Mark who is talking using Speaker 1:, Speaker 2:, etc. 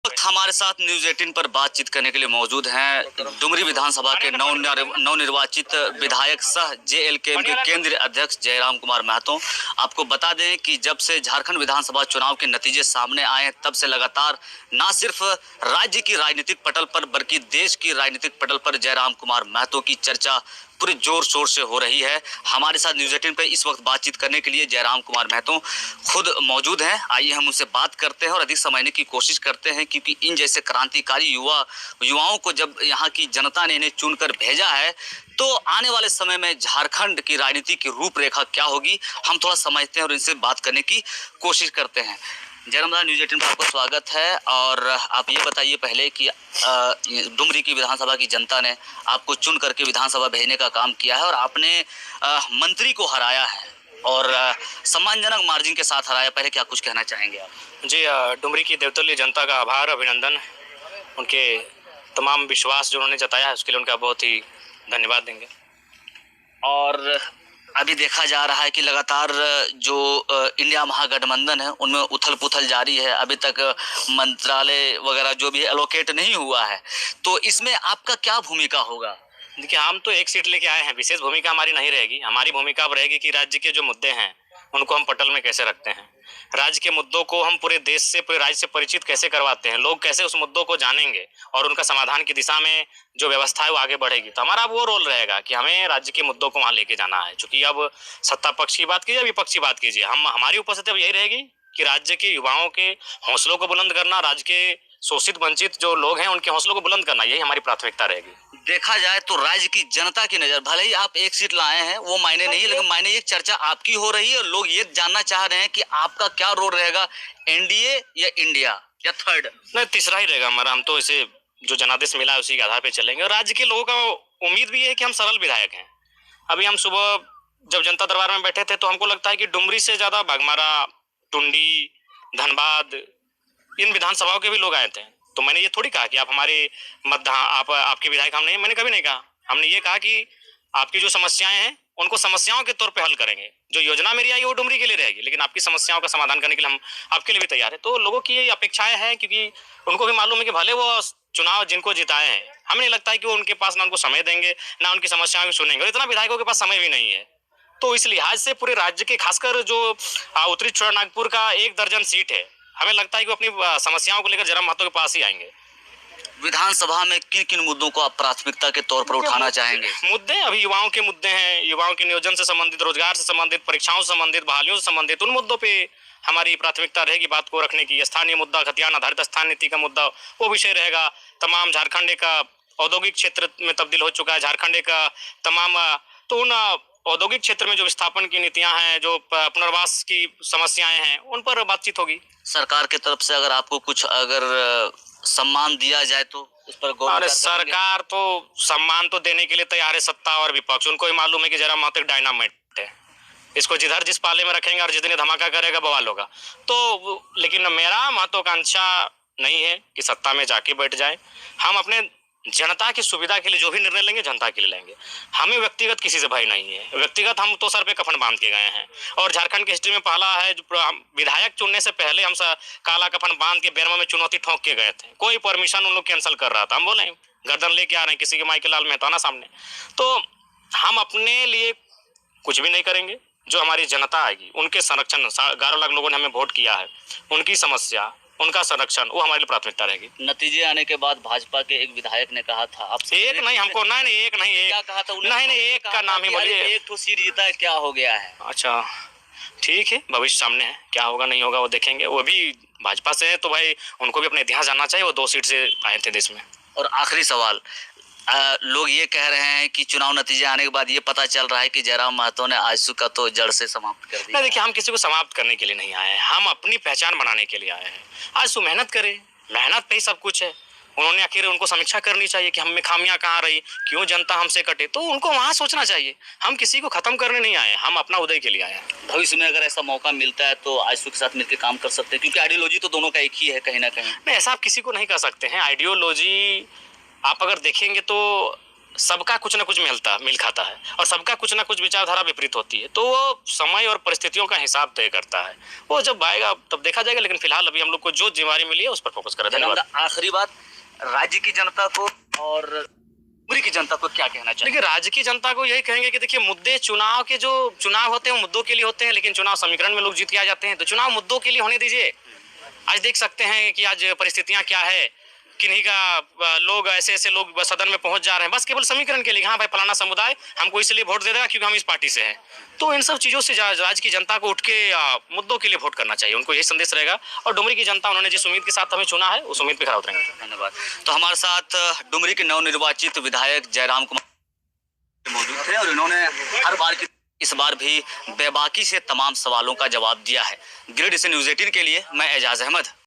Speaker 1: वक्त हमारे साथ न्यूज 18 पर बातचीत करने के लिए मौजूद हैं डुमरी विधानसभा के नवनिर्वाचित विधायक सह जेएलकेएम के केंद्रीय अध्यक्ष जयराम कुमार महतो। आपको बता दें कि जब से झारखंड विधानसभा चुनाव के नतीजे सामने आए तब से लगातार न सिर्फ राज्य की राजनीतिक पटल पर बल्कि देश की राजनीतिक पटल पर जयराम कुमार महतो की चर्चा पूरे जोर शोर से हो रही है। हमारे साथ न्यूज 18 पे इस वक्त बातचीत करने के लिए जयराम कुमार महतो खुद मौजूद हैं। आइए हम उनसे बात करते हैं और अधिक समझने की कोशिश करते हैं, क्योंकि इन जैसे क्रांतिकारी युवाओं को जब यहाँ की जनता ने इन्हें चुनकर भेजा है तो आने वाले समय में झारखंड की राजनीति की रूपरेखा क्या होगी, हम थोड़ा समझते हैं और इनसे बात करने की कोशिश करते हैं। जयराम दा, न्यूज 18 पर आपका स्वागत है। और आप ये बताइए पहले कि डुमरी की विधानसभा की जनता ने आपको चुन करके विधानसभा भेजने का काम किया है और आपने मंत्री को हराया है और सम्मानजनक मार्जिन के साथ हराया। पहले क्या कुछ कहना चाहेंगे आप?
Speaker 2: जी, डुमरी की देवतुल्य जनता का आभार, अभिनंदन, उनके तमाम विश्वास जो उन्होंने जताया है उसके लिए उनका बहुत ही धन्यवाद देंगे।
Speaker 1: और अभी देखा जा रहा है कि लगातार जो इंडिया महागठबंधन है उनमें उथल पुथल जारी है। अभी तक मंत्रालय वगैरह जो भी एलोकेट नहीं हुआ है, तो इसमें आपका क्या भूमिका होगा?
Speaker 2: देखिए, हम तो एक सीट लेके आए हैं, विशेष भूमिका हमारी नहीं रहेगी। हमारी भूमिका अब रहेगी कि राज्य के जो मुद्दे हैं उनको हम पटल में कैसे रखते हैं, राज्य के मुद्दों को हम पूरे देश से, पूरे राज्य से परिचित कैसे करवाते हैं, लोग कैसे उस मुद्दों को जानेंगे और उनका समाधान की दिशा में जो व्यवस्था है वो आगे बढ़ेगी। तो हमारा वो रोल रहेगा कि हमें राज्य के मुद्दों को वहाँ लेके जाना है। चूंकि अब सत्ता पक्ष की बात कीजिए, विपक्ष की बात कीजिए, हमारी उपस्थिति अब यही रहेगी कि राज्य के युवाओं के हौसलों को बुलंद करना, राज्य के शोषित वंचित जो लोग हैं उनके हौसलों को बुलंद करना, यही हमारी प्राथमिकता रहेगी।
Speaker 1: देखा जाए तो राज्य की जनता की नजर, भले ही आप एक सीट लाए हैं वो मायने नहीं है, लेकिन मायने एक चर्चा आपकी हो रही है और लोग ये जानना चाह रहे हैं कि आपका क्या रोल रहेगा, एनडीए या इंडिया या थर्ड?
Speaker 2: नहीं, तीसरा ही रहेगा हमारा। हम तो इसे जो जनादेश मिला है उसी के आधार पर चलेंगे और राज्य के लोगों का उम्मीद भी है कि हम सरल विधायक हैं। अभी हम सुबह जब जनता दरबार में बैठे थे तो हमको लगता है कि डुमरी से ज्यादा बाघमारा, टुंडी, धनबाद, इन विधानसभाओं के भी लोग आए थे। तो मैंने ये थोड़ी कहा कि आप हमारे आपके विधायक हम नहीं, मैंने कभी नहीं कहा। हमने ये कहा कि आपकी जो समस्याएं हैं उनको समस्याओं के तौर पे हल करेंगे। जो योजना मेरी आई वो डुमरी के लिए रहेगी, लेकिन आपकी समस्याओं का समाधान करने के लिए हम आपके लिए भी तैयार है। तो लोगों की ये अपेक्षाएं हैं, क्योंकि उनको भी मालूम है कि भले वो चुनाव जिनको जिताए हैं, हमें नहीं लगता है कि वो उनके पास ना उनको समय देंगे ना उनकी समस्याओं को सुनेंगे, और इतना विधायकों के पास समय भी नहीं है। तो इस लिहाज से पूरे राज्य के, खासकर जो उत्तरी छोटानागपुर का 1 दर्जन सीट है, हमें लगता है कि वो अपनी समस्याओं को लेकर जयराम महतो के पास ही आएंगे।
Speaker 1: विधानसभा में किन किन मुद्दों को आप प्राथमिकता के तौर पर उठाना चाहेंगे?
Speaker 2: मुद्दे अभी युवाओं के मुद्दे हैं, युवाओं के नियोजन से संबंधित, रोजगार से संबंधित, परीक्षाओं से संबंधित, बहालियों से संबंधित, उन मुद्दों पे हमारी प्राथमिकता रहेगी बात को रखने की। स्थानीय मुद्दा, खतियान आधारित स्थान नीति का मुद्दा, वो विषय रहेगा। तमाम झारखंड का औद्योगिक क्षेत्र में तब्दील हो चुका है, झारखंड का तमाम, तो उन औद्योगिक क्षेत्र में जो विस्थापन की नीतियां हैं, जो पुनर्वास की समस्याएं हैं, उन पर बातचीत होगी।
Speaker 1: सरकार की तरफ से अगर आपको कुछ सम्मान दिया जाए तो उस पर गौर?
Speaker 2: अरे सरकार तो सम्मान तो देने के लिए तैयार है, सत्ता और विपक्ष। उनको ही मालूम है कि जयराम महतो डायनामाइट है, इसको जिधर जिस पाले में रखेंगे और जिस दिन धमाका करेगा बवाल होगा। तो लेकिन मेरा महत्वाकांक्षा नहीं है कि सत्ता में जाके बैठ जाए। हम अपने जनता की सुविधा के लिए जो भी निर्णय लेंगे जनता के लिए लेंगे। हमें व्यक्तिगत किसी से भय नहीं है। व्यक्तिगत हम तो सर पे कफन बांध के गए हैं और झारखंड की हिस्ट्री में पहला है जो विधायक चुनने से पहले हम काला कफन बांध के बेरमा में चुनौती ठोंक के गए थे। कोई परमिशन उन लोग कैंसिल कर रहा था, हम बोले गर्दन लेके आ रहे हैं किसी के माइकल लाल मेहता ना सामने। तो हम अपने लिए कुछ भी नहीं करेंगे, जो हमारी जनता आएगी उनके संरक्षण, 11 लाख लोगों ने हमें वोट किया है, उनकी समस्या, उनका संरक्षण, वो हमारे लिए प्राथमिकता रहेगी।
Speaker 1: नतीजे आने के बाद भाजपा के एक विधायक ने कहा था आपसे,
Speaker 2: एक नहीं हमको, नहीं एक नहीं,
Speaker 1: क्या कहा था?
Speaker 2: नहीं एक का नाम ही बोलिए।
Speaker 1: एक तो सीट जीता है, क्या हो गया है?
Speaker 2: अच्छा ठीक है, भविष्य सामने है, क्या होगा नहीं होगा वो देखेंगे। वो भी भाजपा से है तो भाई उनको भी अपने इतिहास जानना चाहिए। वो 2 सीट से आए थे देश में।
Speaker 1: और आखिरी सवाल, लोग ये कह रहे हैं कि चुनाव नतीजे आने के बाद ये पता चल रहा है कि जयराम महतो ने आजसू का तो जड़ से समाप्त कर दिया।
Speaker 2: देखिए, हम किसी को समाप्त करने के लिए नहीं आए हैं, हम अपनी पहचान बनाने के लिए आए हैं। आजसू मेहनत करे, मेहनत पे ही सब कुछ है। उन्होंने आखिर उनको समीक्षा करनी चाहिए कि हम में खामियां कहाँ रही, क्यों जनता हमसे कटे, तो उनको वहाँ सोचना चाहिए। हम किसी को खत्म करने नहीं आए, हम अपना उदय के लिए आए हैं।
Speaker 1: भविष्य में अगर ऐसा मौका मिलता है तो आजसू के साथ मिलकर काम कर सकते हैं, क्योंकि आइडियोलॉजी तो दोनों का एक ही है कहीं ना कहीं।
Speaker 2: नहीं, ऐसा आप किसी को नहीं कर सकते हैं। आइडियोलॉजी आप अगर देखेंगे तो सबका कुछ ना कुछ मिल खाता है और सबका कुछ ना कुछ विचारधारा विपरीत होती है, तो वो समय और परिस्थितियों का हिसाब तय करता है। वो जब आएगा तब देखा जाएगा, लेकिन फिलहाल अभी हम लोग को जो जिम्मेवारी मिली है उस पर फोकस करें। धन्यवाद।
Speaker 1: आखिरी बात, राज्य की जनता को और डुमरी की जनता को क्या कहना चाहिए?
Speaker 2: देखिए, राज्य की जनता को यही कहेंगे कि देखिए, मुद्दे चुनाव के जो चुनाव होते हैं वो मुद्दों के लिए होते हैं, लेकिन चुनाव समीकरण में लोग जीत के आ जाते हैं, तो चुनाव मुद्दों के लिए होने दीजिए। आज देख सकते हैं कि आज परिस्थितियां क्या है, किन्हीं का लोग ऐसे लोग सदन में पहुंच जा रहे हैं बस केवल समीकरण के लिए, हाँ भाई फलाना समुदाय हमको इसलिए वोट दे देगा क्योंकि हम इस पार्टी से हैं। तो इन सब चीज़ों से राज्य की जनता को उठ के मुद्दों के लिए वोट करना चाहिए, उनको यही संदेश रहेगा। और डुमरी की जनता, उन्होंने जिस उम्मीद के साथ हमें चुना है उस उम्मीद पे खरा उतरेंगे।
Speaker 1: धन्यवाद। तो हमारे साथ डुमरी के नवनिर्वाचित विधायक जयराम कुमार मौजूद थे और इन्होंने हर बार की इस बार भी बेबाकी से तमाम सवालों का जवाब दिया है। ग्रेड न्यूज़ 18 के लिए मैं एजाज अहमद।